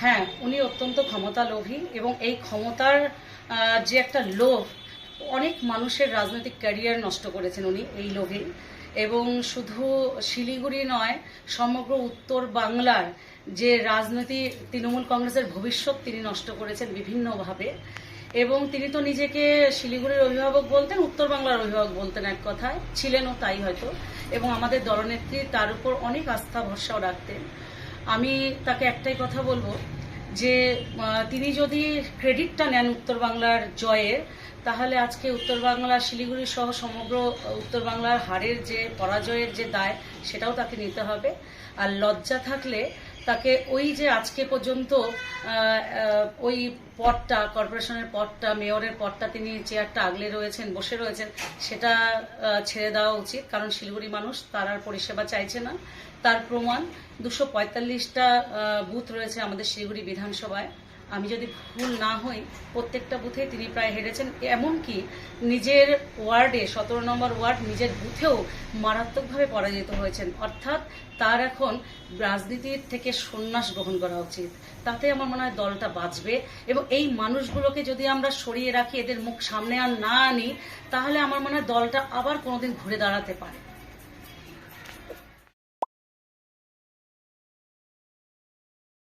হ্যাঁ, উনি অত্যন্ত ক্ষমতালোভী এবং এই ক্ষমতার যে একটা লোভ, অনেক মানুষের রাজনৈতিক ক্যারিয়ার নষ্ট করেছেন উনি এই লোভে। এবং শুধু শিলিগুড়ি নয়, সমগ্র উত্তর বাংলার যে রাজনীতি, তৃণমূল কংগ্রেসের ভবিষ্যৎ তিনি নষ্ট করেছেন বিভিন্নভাবে। এবং তিনি তো নিজেকে শিলিগুড়ির অভিভাবক বলতেন, উত্তর বাংলার অভিভাবক বলতেন, এক কথায় ছিলেনও তাই হয়তো। এবং আমাদের দলনেত্রী তার উপর অনেক আস্থা ভরসাও রাখতেন। আমি তাকে একটাই কথা বলবো যে তিনি যদি ক্রেডিটটা নেন উত্তর বাংলার জয়ের, তাহলে আজকে উত্তর বাংলা, শিলিগুড়ি সহ সমগ্র উত্তর বাংলার হারের যে পরাজয়ের যে দায়, সেটাও তাকে নিতে হবে। আর লজ্জা থাকলে তাকে ওই যে আজকে পর্যন্ত ওই পদটা, কর্পোরেশনের পদটা, মেয়রের পদটা তিনি চেয়ারটা আগলে রয়েছেন, বসে রয়েছেন, সেটা ছেড়ে দেওয়া উচিত। কারণ শিলিগুড়ি মানুষ তার আর পরিষেবা চাইছে না। তার প্রমাণ 245টা বুথ রয়েছে আমাদের শিলিগুড়ি বিধানসভায়। আমি যদি ভুল না হই, প্রত্যেকটা বুথে তিনি প্রায় হেরেছেন। এমনকি নিজের ওয়ার্ডে, 17 নম্বর ওয়ার্ড, নিজের বুথেও মারাত্মকভাবে পরাজিত হয়েছেন। অর্থাৎ তার এখন রাজনীতির থেকে সন্ন্যাস গ্রহণ করা উচিত। তাতে আমার মনে হয় দলটা বাঁচবে। এবং এই মানুষগুলোকে যদি আমরা সরিয়ে রাখি, এদের মুখ সামনে আর না আনি, তাহলে আমার মনে হয় দলটা আবার কোনোদিন ঘুরে দাঁড়াতে পারে।